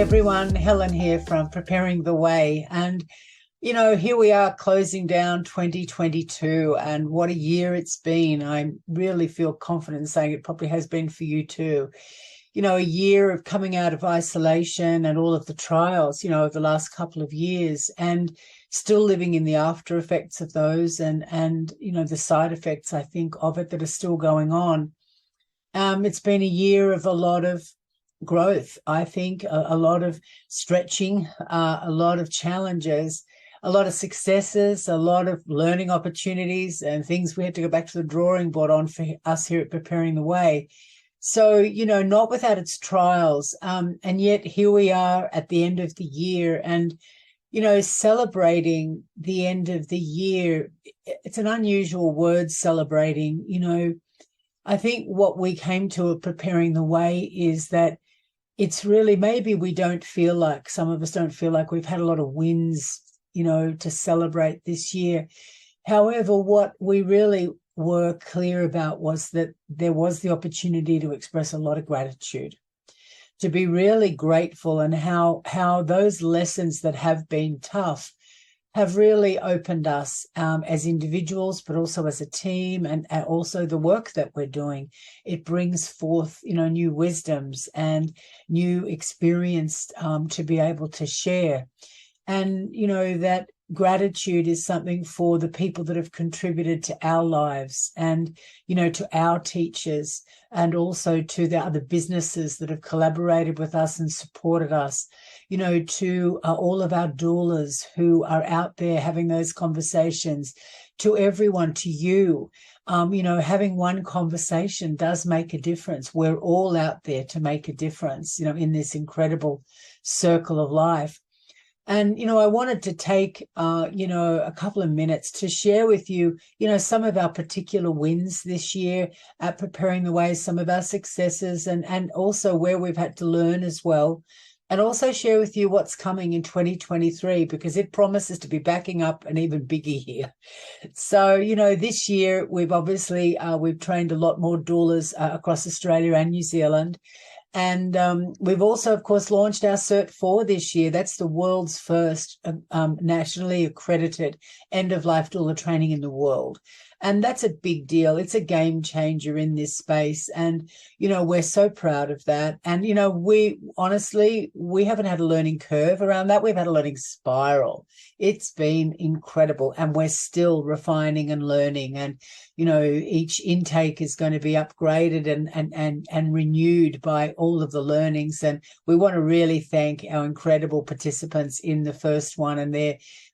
everyone, Helen here from Preparing the Way. And, here we are closing down 2022, and what a year it's been. I really feel confident in saying it probably has been for you too. A year of coming out of isolation and all of the trials, over the last couple of years, and still living in the after effects of those and the side effects, I think, of it that are still going on. It's been a year of a lot of growth, I think, a lot of stretching, a lot of challenges, a lot of successes, a lot of learning opportunities and things we had to go back to the drawing board on for us here at Preparing the Way. So, not without its trials. And yet here we are at the end of the year and, celebrating the end of the year. It's an unusual word, celebrating. I think what we came to at Preparing the Way is that it's really, maybe we don't feel like, some of us don't feel like we've had a lot of wins, to celebrate this year. However, what we really were clear about was that there was the opportunity to express a lot of gratitude, to be really grateful, and how those lessons that have been tough have really opened us as individuals, but also as a team, and also the work that we're doing. It brings forth, new wisdoms and new experience to be able to share. And, that gratitude is something for the people that have contributed to our lives and, to our teachers, and also to the other businesses that have collaborated with us and supported us, to all of our doulas who are out there having those conversations, to everyone, to you. Having one conversation does make a difference. We're all out there to make a difference, in this incredible circle of life. And, I wanted to take, a couple of minutes to share with you, some of our particular wins this year at Preparing the Way, some of our successes, and also where we've had to learn as well. And also share with you what's coming in 2023, because it promises to be backing up an even bigger year. So, this year we've obviously, we've trained a lot more doulas across Australia and New Zealand. And we've also, of course, launched our Cert 4 this year. That's the world's first nationally accredited end-of-life doula training in the world. And that's a big deal. It's a game changer in this space. And, we're so proud of that. And, we haven't had a learning curve around that. We've had a learning spiral. It's been incredible. And we're still refining and learning. And, each intake is going to be upgraded and renewed by all of the learnings. And we want to really thank our incredible participants in the first one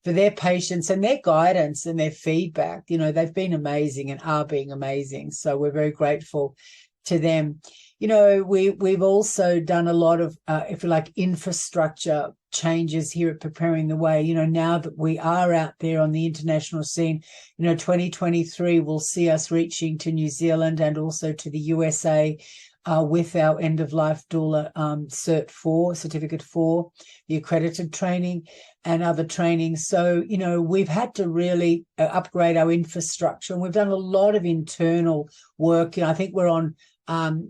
for their patience and their guidance and their feedback. They've been amazing and are being amazing. So we're very grateful to them. We've also done a lot of, if you like, infrastructure changes here at Preparing the Way. Now that we are out there on the international scene, 2023 will see us reaching to New Zealand and also to the USA with our end-of-life doula Cert 4, Certificate 4, the accredited training and other training. So, we've had to really upgrade our infrastructure, and we've done a lot of internal work. I think we're on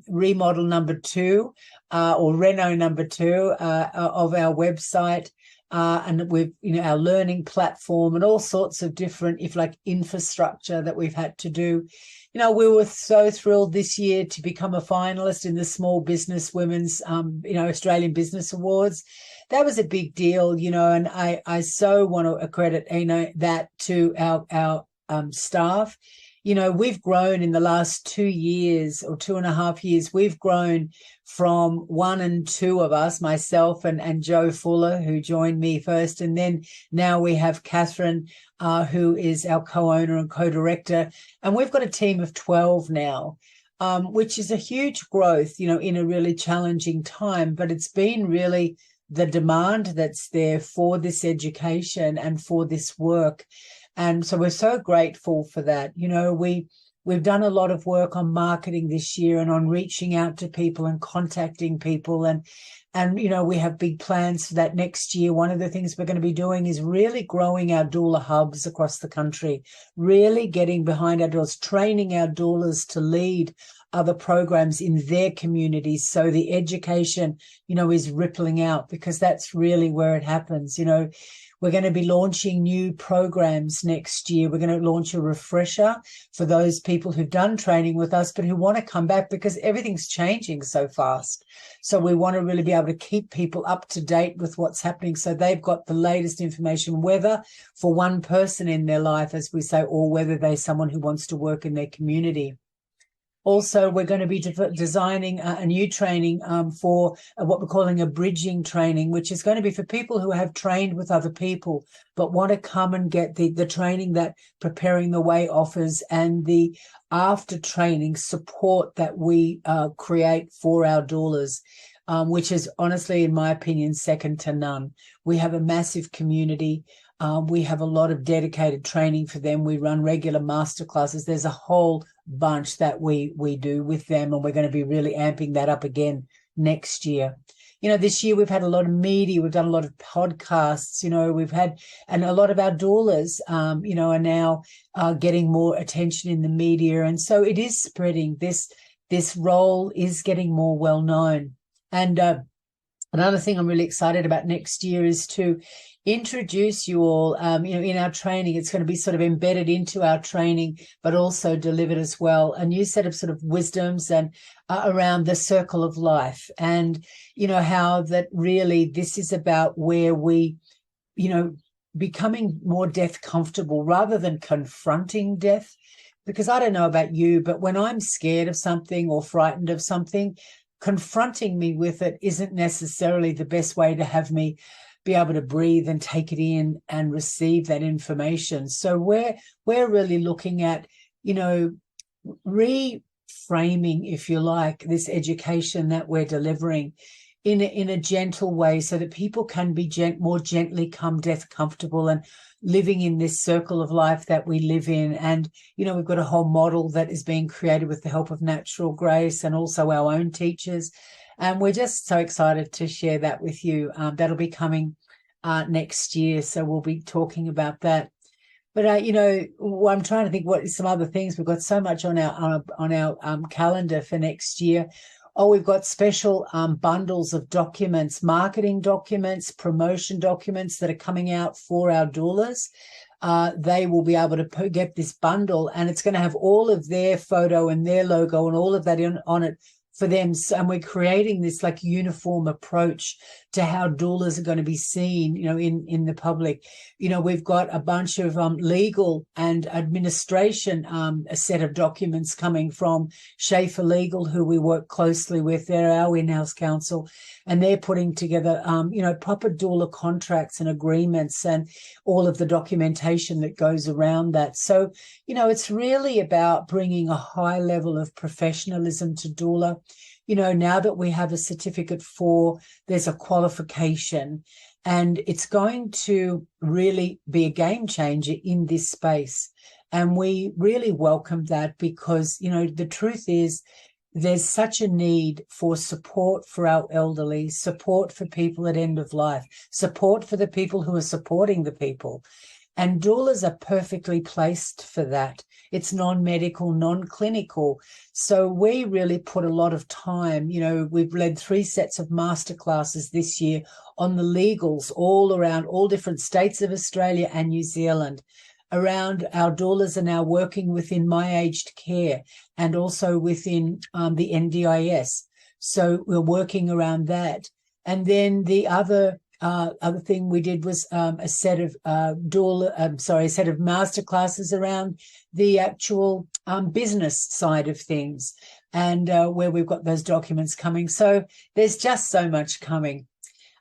remodel number 2 or reno number 2 of our website. And we've, our learning platform and all sorts of different, if like, infrastructure that we've had to do. We were so thrilled this year to become a finalist in the Small Business Women's, Australian Business Awards. That was a big deal, and I so want to accredit, that to our staff. We've grown in the last 2 years or 2.5 years. We've grown from 1 and 2 of us, myself and Joe Fuller, who joined me first. And then now we have Catherine, who is our co-owner and co-director. And we've got a team of 12 now, which is a huge growth, in a really challenging time. But it's been really the demand that's there for this education and for this work. And so we're so grateful for that. We've done a lot of work on marketing this year and on reaching out to people and contacting people. And we have big plans for that next year. One of the things we're going to be doing is really growing our doula hubs across the country, really getting behind our doulas, training our doulas to lead other programs in their communities. So the education, is rippling out, because that's really where it happens. We're going to be launching new programs next year. We're going to launch a refresher for those people who've done training with us, but who want to come back, because everything's changing so fast. So we want to really be able to keep people up to date with what's happening, so they've got the latest information, whether for one person in their life, as we say, or whether they're someone who wants to work in their community. Also, we're going to be designing a new training for what we're calling a bridging training, which is going to be for people who have trained with other people but want to come and get the training that Preparing the Way offers, and the after training support that we create for our doulas, which is honestly, in my opinion, second to none. We have a massive community. We have a lot of dedicated training for them. We run regular masterclasses. There's a whole bunch that we do with them, and we're going to be really amping that up again next year. This year we've had a lot of media. We've done a lot of podcasts. We've had, and a lot of our doulas, are now getting more attention in the media, and so it is spreading. This role is getting more well known. And another thing I'm really excited about next year is to introduce you all, in our training. It's going to be sort of embedded into our training, but also delivered as well, a new set of sort of wisdoms and around the circle of life, and, how that really this is about where we, becoming more death comfortable rather than confronting death. Because I don't know about you, but when I'm scared of something or frightened of something, confronting me with it isn't necessarily the best way to have me be able to breathe and take it in and receive that information. So we're really looking at, reframing, if you like, this education that we're delivering in a gentle way, so that people can be more gently come death comfortable and living in this circle of life that we live in. And, we've got a whole model that is being created with the help of Natural Grace and also our own teachers. And we're just so excited to share that with you. That'll be coming next year. So we'll be talking about that. But, I'm trying to think what some other things. We've got so much on our calendar for next year. Oh, we've got special bundles of documents, marketing documents, promotion documents that are coming out for our doulas. They will be able to get this bundle, and it's going to have all of their photo and their logo and all of that on it for them. And we're creating this like uniform approach to how doulas are going to be seen, in the public. We've got a bunch of legal and administration, a set of documents coming from Schaefer Legal, who we work closely with. They're our in-house counsel, and they're putting together, proper doula contracts and agreements and all of the documentation that goes around that. So, it's really about bringing a high level of professionalism to doula. Now that we have a certificate there's a qualification, and it's going to really be a game changer in this space. And we really welcome that, because, the truth is there's such a need for support for our elderly, support for people at end of life, support for the people who are supporting the people. And doulas are perfectly placed for that. It's non-medical, non-clinical. So we really put a lot of time. We've led 3 sets of masterclasses this year on the legals all around all different states of Australia and New Zealand. Around our doulas are now working within My Aged Care and also within the NDIS. So we're working around that. And then the other thing we did was a set of masterclasses around the actual business side of things, and where we've got those documents coming. So there's just so much coming.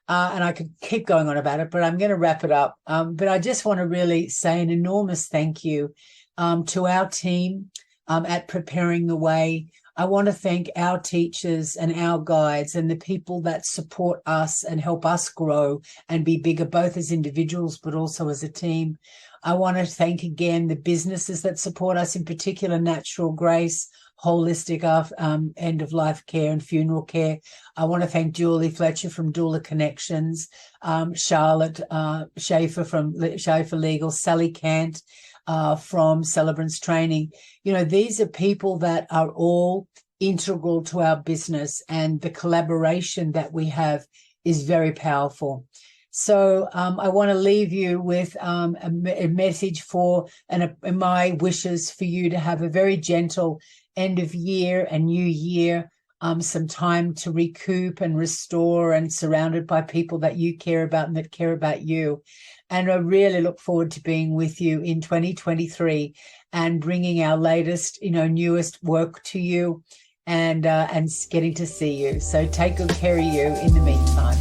And I could keep going on about it, but I'm going to wrap it up. But I just want to really say an enormous thank you to our team at Preparing the Way. I want to thank our teachers and our guides and the people that support us and help us grow and be bigger, both as individuals but also as a team. I want to thank again the businesses that support us, in particular Natural Grace, holistic end-of-life care and funeral care. I want to thank Julie Fletcher from Doula Connections, Charlotte Schaefer from Schaefer Legal, Sally Cant from Celebrants Training. These are people that are all integral to our business, and the collaboration that we have is very powerful. So I want to leave you with a message and my wishes for you to have a very gentle end of year and new year, some time to recoup and restore, and surrounded by people that you care about and that care about you. And I really look forward to being with you in 2023 and bringing our latest, newest work to you, and getting to see you. So take good care of you in the meantime.